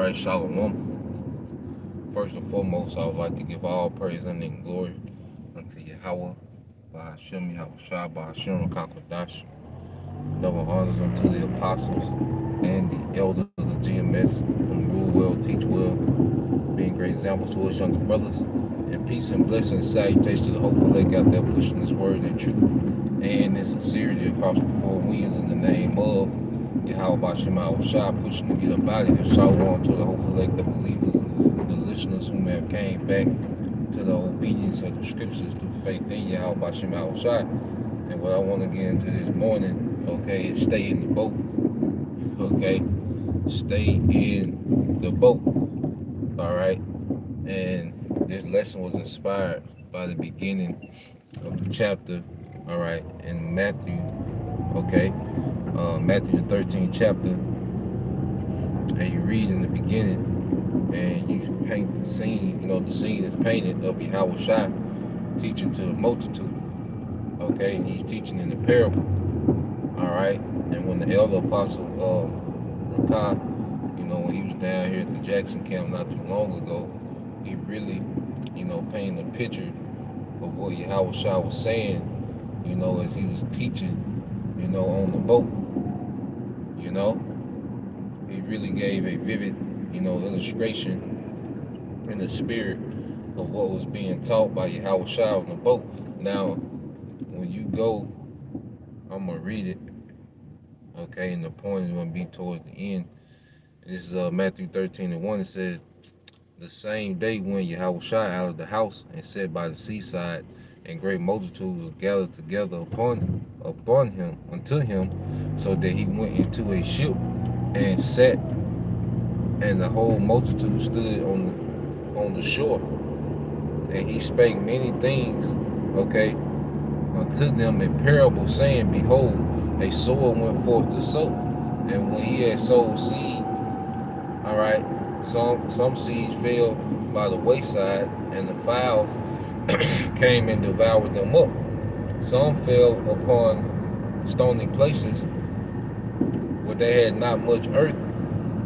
right, Shalom. First and foremost, I would like to give all praise and glory unto Yahweh, Bahashem Yahweh Shai, Bahashem Rakakwadash. Double honors unto the apostles and the elders of the GMS, whom rule well, teach well, being great examples to us younger brothers. And peace and blessing and salutation to the hopeful lake out there pushing this word and truth and in sincerity across the four winds in the name of Yahweh Bashem Yahweh Shai, pushing to get up out of here. Shalom to the hopeful lake, the believers, the listeners who may have came back to the obedience of the scriptures through faith in Yahweh Bashem Yahweh Shai. And what I want to get into this morning, okay, is stay in the boat. Okay, stay in the boat. All right, and this lesson was inspired by the beginning of the chapter. All right, in Matthew. Okay, Matthew the 13th chapter, and you read in the beginning, and you paint the scene. You know, the scene is painted of Yahweh Shai teaching to a multitude. Okay, and he's teaching in the parable. All right, and when the elder apostle Rakah, you know, when he was down here at the Jackson camp not too long ago, he really, you know, painted a picture of what Yahweh Shai was saying, you know, as he was teaching, you know, on the boat. You know, he really gave a vivid, you know, illustration in the spirit of what was being taught by Yahweh Shai on the boat. Now, when you go, I'm gonna read it. Okay, and the point is going to be towards the end. This is Matthew 13:1. It says, the same day when Yahweh Shai out of the house and sat by the seaside, and great multitudes was gathered together upon him unto him, so that he went into a ship and sat, and the whole multitude stood on the shore. And he spake many things, okay, unto them in parables, saying, behold, a sower went forth to sow, and when he had sowed seed, all right, some seeds fell by the wayside, and the fowls came and devoured them up. Some fell upon stony places where they had not much earth,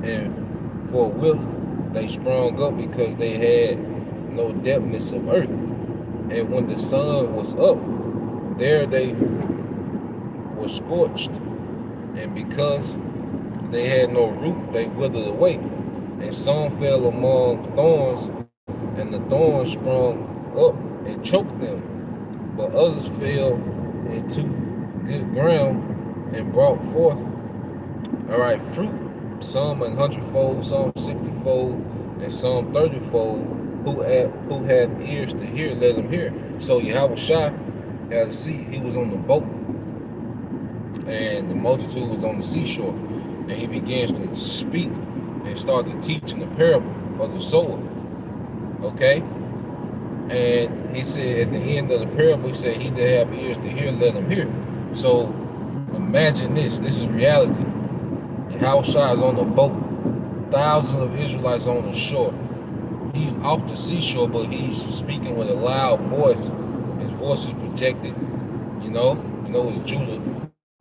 and forthwith they sprung up because they had no depthness of earth. And when the sun was up, there they were scorched, and because they had no root, they withered away. And some fell among thorns, and the thorns sprung up and choked them. But others fell into good ground and brought forth, all right, fruit, some 100-fold, some 60-fold, and some 30-fold. Who hath ears to hear, let him hear. So Yahweh Shai had a seat. He was on the boat, and the multitude was on the seashore, and he begins to speak and started teaching the parable of the sower. Okay, and he said at the end of the parable, he said, he that have ears to hear, let him hear. So imagine this is reality. Yahweh Shai is on the boat, thousands of Israelites on the shore. He's off the seashore, but he's speaking with a loud voice. His voice is projected, you know it's Judah.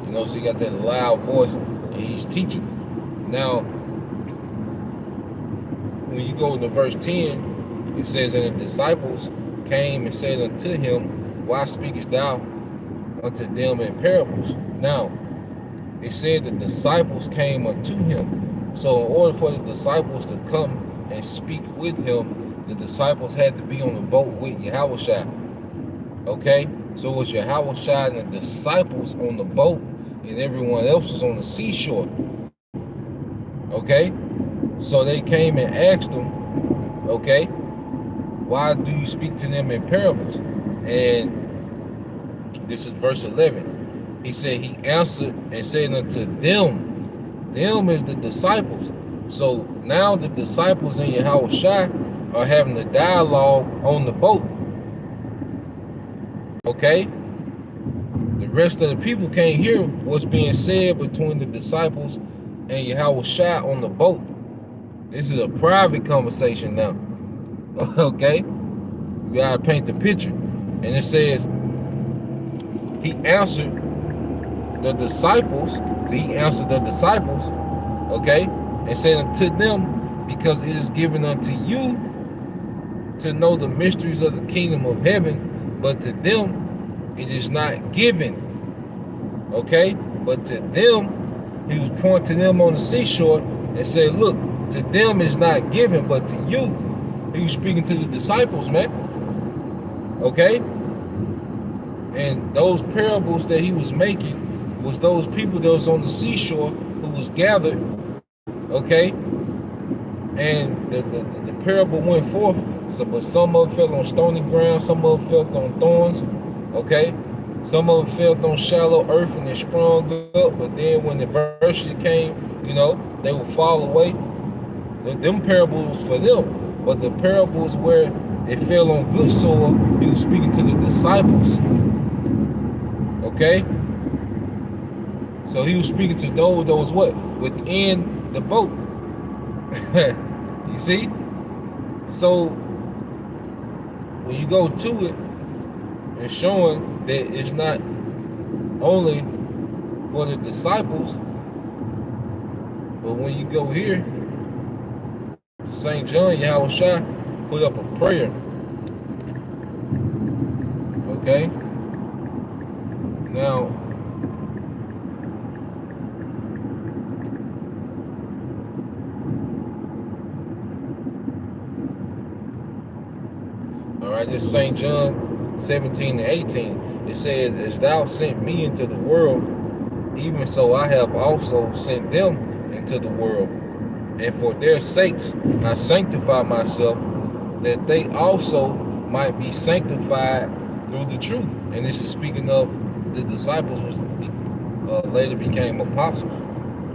You know, so he got that loud voice, and he's teaching. Now, when you go to verse 10, it says, and the disciples came and said unto him, why speakest thou unto them in parables? Now, it said the disciples came unto him. So in order for the disciples to come and speak with him, the disciples had to be on the boat with Yahweh Shai. Okay? So it was Yahweh Shai and the disciples on the boat, and everyone else was on the seashore. Okay? So they came and asked him, okay, why do you speak to them in parables? And this is verse 11. He said, he answered and said unto them is the disciples. So now the disciples and Yahweh Shai are having a dialogue on the boat. Okay? The rest of the people can't hear what's being said between the disciples and Yahweh Shai on the boat. This is a private conversation now. Okay? You gotta paint the picture. And it says, he answered the disciples, okay, and said unto them, because it is given unto you to know the mysteries of the kingdom of heaven, but to them it is not given. Okay? But to them, he was pointing to them on the seashore and said, look, to them is not given, but to you. He was speaking to the disciples, man. Okay? And those parables that he was making was those people that was on the seashore who was gathered, okay? And the parable went forth, so, but some of it fell on stony ground, some of it fell on thorns, okay? Some of it fell on shallow earth and it sprung up, but then when the adversity came, you know, they would fall away. Them parables for them, but the parables where it fell on good soil, he was speaking to the disciples, okay? So he was speaking to those that was what? Within the boat. You see? So when you go to it and showing that it's not only for the disciples, but when you go here, St. John Yahushua put up a prayer. Okay? Now, all right, this St. John 17 and 18. It says, as thou sent me into the world, even so I have also sent them into the world. And for their sakes I sanctify myself, that they also might be sanctified through the truth. And this is speaking of the disciples who later became apostles.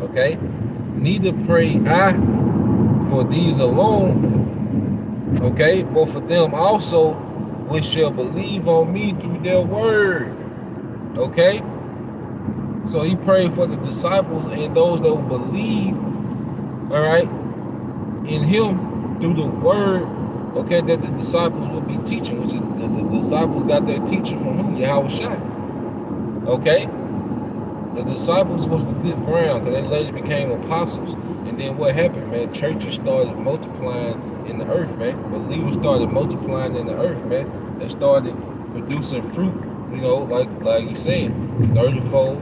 Okay? Neither pray I for these alone, okay, but for them also which shall believe on me through their word. Okay? So he prayed for the disciples and those that will believe, all right, in him through the word, okay, that the disciples will be teaching, which is the disciples got their teaching from who? Yahushua. Okay? The disciples was the good ground, because they later became apostles. And then what happened, man? Churches started multiplying in the earth, man. Believers started multiplying in the earth, man. They started producing fruit, you know, like he said, 30-fold,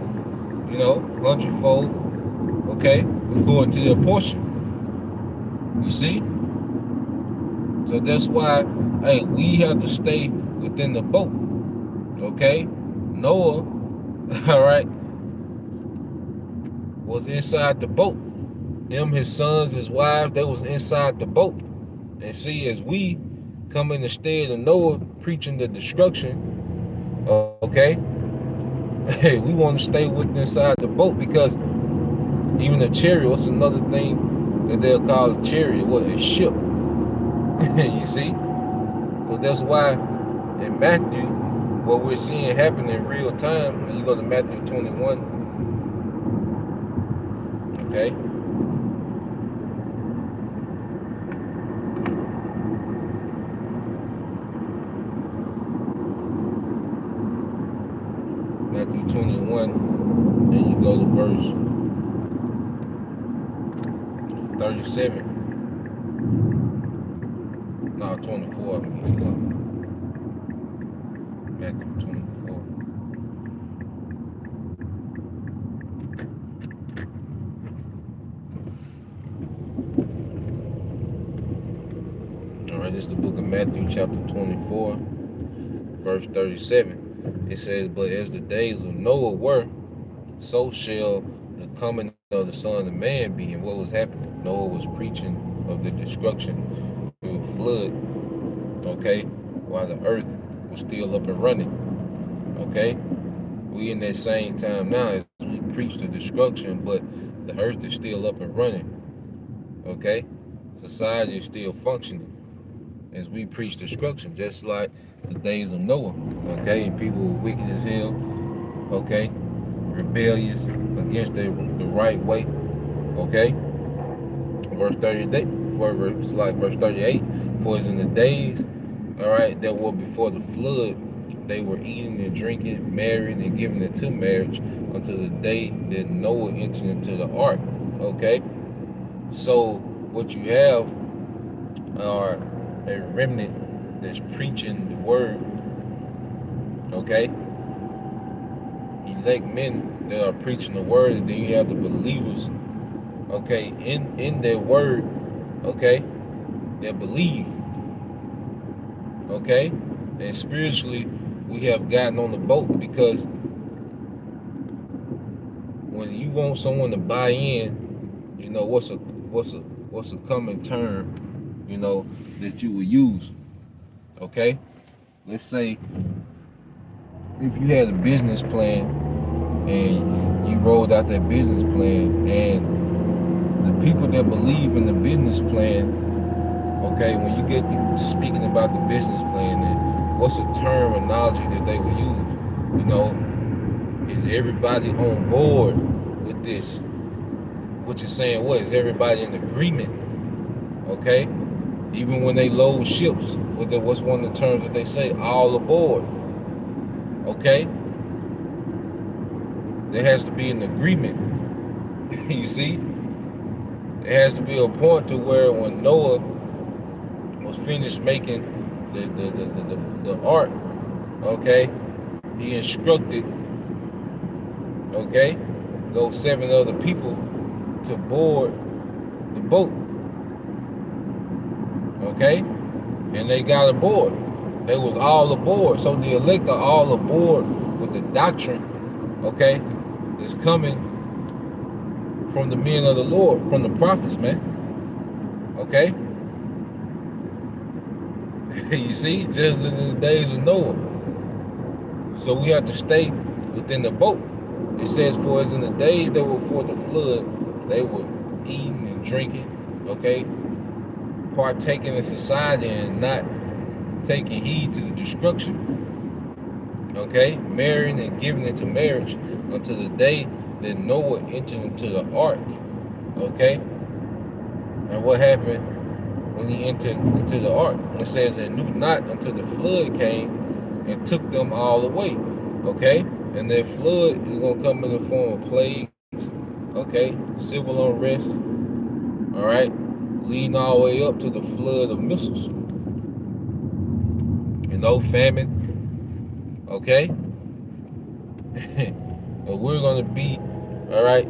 you know, 100-fold, okay, according to their portion. You see? So that's why, hey, we have to stay within the boat, okay? Noah, all right, was inside the boat. Him, his sons, his wife, they was inside the boat. And see, as we come in the stead of Noah preaching the destruction, okay, hey, we want to stay within inside the boat, because even a chariot, what's another thing that they'll call a chariot? What, a ship. You see? So that's why in Matthew, what we're seeing happen in real time, when you go to Matthew 21, okay? Matthew 21, and you go to verse 37. No, 24, I mean. Matthew 24. All right, this is the book of Matthew, chapter 24, verse 37. It says, but as the days of Noah were, so shall the coming of the Son of Man be. And what was happening? Noah was preaching of the destruction through a flood, okay, while the earth was still up and running, okay? We in that same time now as we preach the destruction, but the earth is still up and running, okay? Society is still functioning as we preach destruction, just like the days of Noah, okay? And people were wicked as hell, okay? Rebellious against the right way, okay? Verse 38, verse 38, for as in the days, all right, that were before the flood, they were eating and drinking, marrying and giving into marriage until the day that Noah entered into the ark, okay? So what you have are a remnant that's preaching the word, okay? Elect men that are preaching the word, and then you have the believers, okay, in their word, okay, that believe, okay? And spiritually, we have gotten on the boat because when you want someone to buy in, you know, what's a common term, you know, that you would use, okay? Let's say if you had a business plan and you rolled out that business plan, and the people that believe in the business plan, okay, when you get through speaking about the business plan, and what's a terminology that they would use, you know, is everybody on board with this? What you're saying, what is everybody in agreement, okay? Even when they load ships, what's one of the terms that they say? All aboard, okay? There has to be an agreement. You see, there has to be a point to where when Noah was finished making the ark, okay, he instructed, okay, those 7 other people to board the boat, okay, and they got aboard. They was all aboard. So the elect are all aboard with the doctrine, okay, that's coming from the men of the Lord, from the prophets, man. Okay? You see, just in the days of Noah. So we have to stay within the boat. It says, for as in the days that were before the flood, they were eating and drinking, okay, partaking in society and not taking heed to the destruction, okay, marrying and giving into marriage until the day that Noah entered into the ark, okay. And what happened when he entered into the ark? It says, and knew not until the flood came and took them all away, okay. And that flood is going to come in the form of plagues, okay, civil unrest, all right, leading all the way up to the flood of missiles, famine, okay. But we're going to be, all right,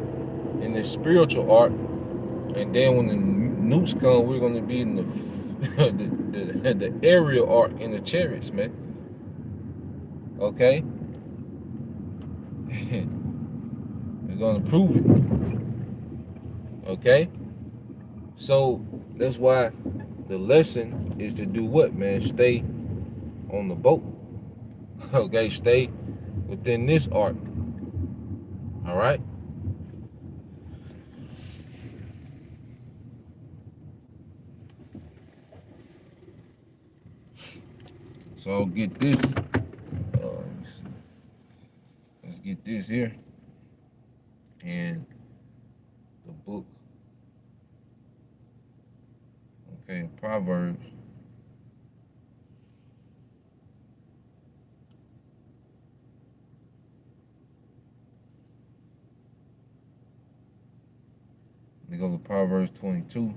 in the spiritual ark, and then when the nukes come, we're going to be in the the aerial ark in the chariots, man. Okay, we're going to prove it. Okay, so that's why the lesson is to do what, man? Stay on the boat. Okay, stay within this ark. All right. So I'll get this. Let's get this here. And the book, okay, Proverbs. They go to Proverbs 22.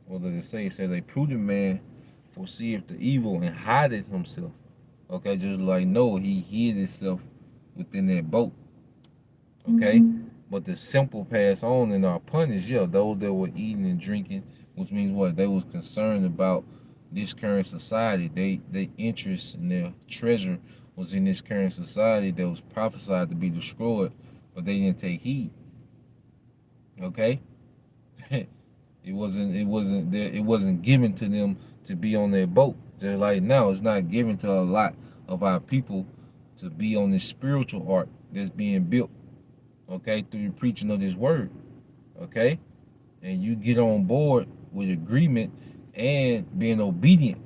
What does it say? It says, a prudent man foreseeth the evil and hideth himself. Okay, just like Noah, he hid himself within that boat. Okay, but the simple pass on and are punished. Yeah, those that were eating and drinking, which means what? They was concerned about this current society. Their interest and their treasure was in this current society that was prophesied to be destroyed, but they didn't take heed. Okay. It wasn't given to them to be on their boat. Just like now, it's not given to a lot of our people to be on this spiritual ark that's being built, okay, through the preaching of this word, okay? And you get on board with agreement and being obedient,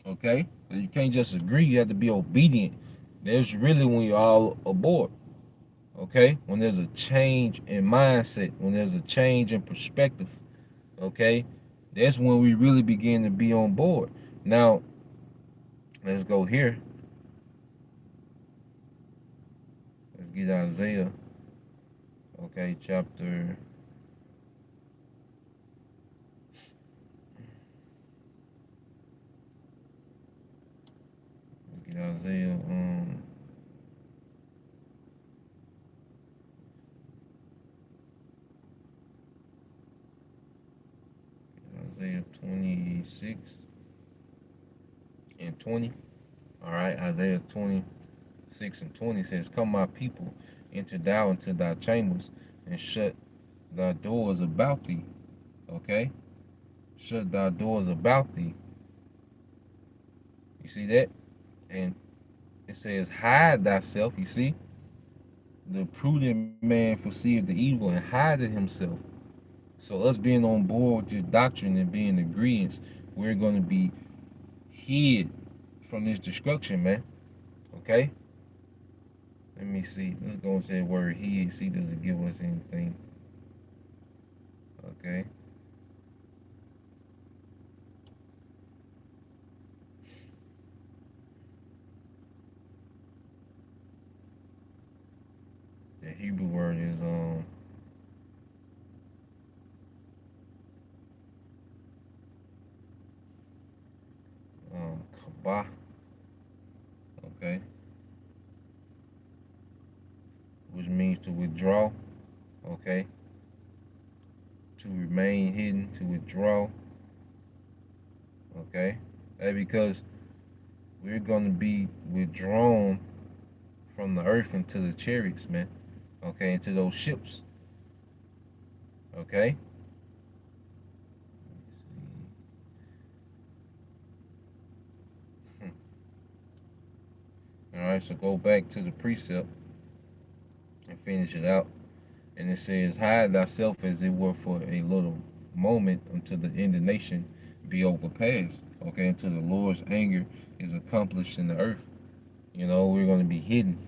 okay? You can't just agree, you have to be obedient. There's really when you're all aboard, okay? When there's a change in mindset, when there's a change in perspective, okay, that's when we really begin to be on board. Now, let's go here. Let's get Isaiah, okay, chapter Isaiah, Isaiah 26 and 20. All right, Isaiah 26 and 20 says, "Come, my people, enter thou into thy chambers, and shut thy doors about thee." Okay, shut thy doors about thee. You see that? And it says, "Hide thyself." You see, the prudent man perceived the evil and hideth himself. So us being on board with this doctrine and being agreeance, we're going to be hid from this destruction, man. Okay? Let me see. Let's go and say the word hid. See, does it give us anything? Okay. The Hebrew word is kabah. Okay. Which means to withdraw. Okay. To remain hidden, to withdraw. Okay. That's because we're going to be withdrawn from the earth into the chariots, man. Okay, into those ships. Okay. All right, so go back to the precept and finish it out. And it says, "Hide thyself as it were for a little moment until the indignation be overpassed." Okay, until the Lord's anger is accomplished in the earth. You know, we're going to be hidden.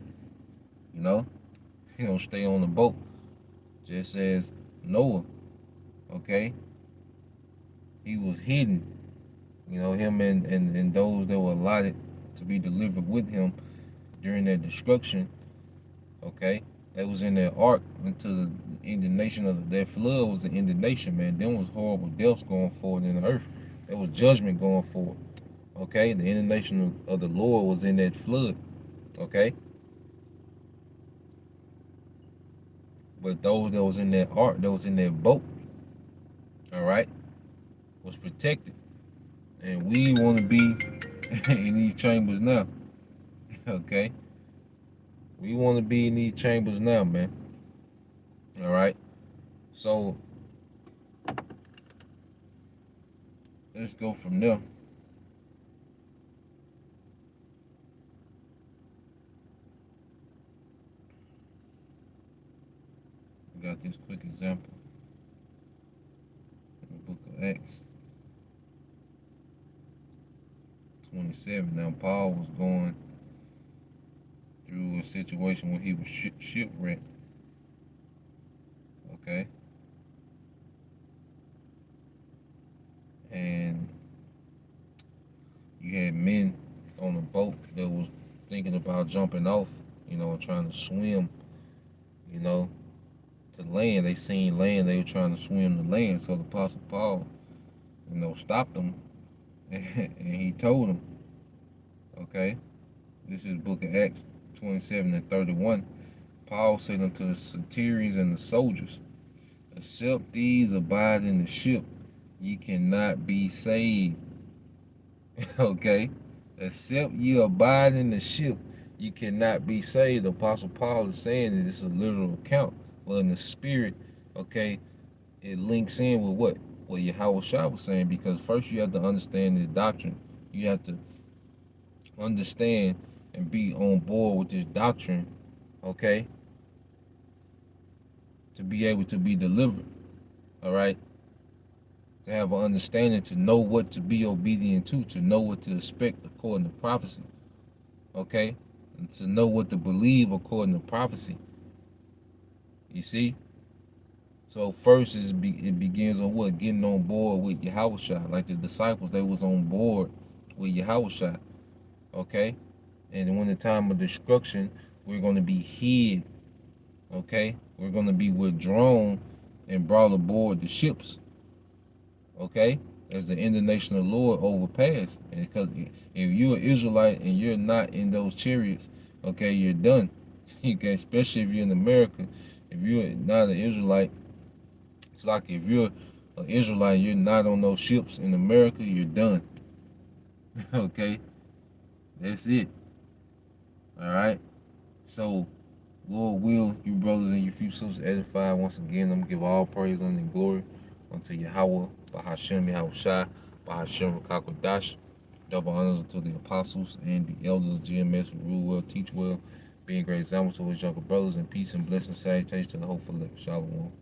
You know, you don't stay on the boat. Just as Noah, okay, he was hidden. You know, him and those that were allotted to be delivered with him during their destruction, okay? They was in their ark until the indignation of their flood was the indignation, man. Then was horrible deaths going forward in the earth. There was judgment going forward, okay? The indignation of the Lord was in that flood, okay? But those that was in that ark, that was in that boat, all right, was protected. And we want to be in these chambers now, okay? We want to be in these chambers now, man. All right. So let's go from there. We got this quick example in the book of Acts 27. Now, Paul was going through a situation where he was shipwrecked. Okay. And you had men on a boat that was thinking about jumping off, you know, trying to swim, you know, to land. They seen land, they were trying to swim to land. So the Apostle Paul, you know, stopped them and he told them, okay, this is the book of Acts 27 and 31. Paul said unto the centurions and the soldiers, "Except these abide in the ship, ye cannot be saved." Okay? Except ye abide in the ship, you cannot be saved. The Apostle Paul is saying that it's a literal account. Well, in the spirit, okay, it links in with what? What Yahweh Shah was saying, because first you have to understand the doctrine. You have to understand and be on board with this doctrine, okay, to be able to be delivered, all right? To have an understanding, to know what to be obedient to know what to expect according to prophecy, okay? And to know what to believe according to prophecy. You see? So first it begins on what? Getting on board with Yahweh Shah. Like the disciples, they was on board with Yahweh Shah, okay? And when the time of destruction, we're going to be hid, okay? We're going to be withdrawn and brought aboard the ships, okay? as the end of the nation of the Lord overpass. Because if you're an Israelite and you're not in those chariots, okay, you're done. Okay, especially if you're in America. If you're not an Israelite, it's like if you're an Israelite, you're not on those ships in America, you're done. Okay, that's it. All right. So, Lord will, you brothers and you few sisters edify. Once again, I'm gonna give all praise and glory unto Yahweh, Bahashem Yahweh Shai, Bahashem Rakakwadash. Double honors unto the apostles and the elders of GMS who rule well, teach well, being great examples to his younger brothers, and peace and blessing, salutation to the hopeful elect. Shalom.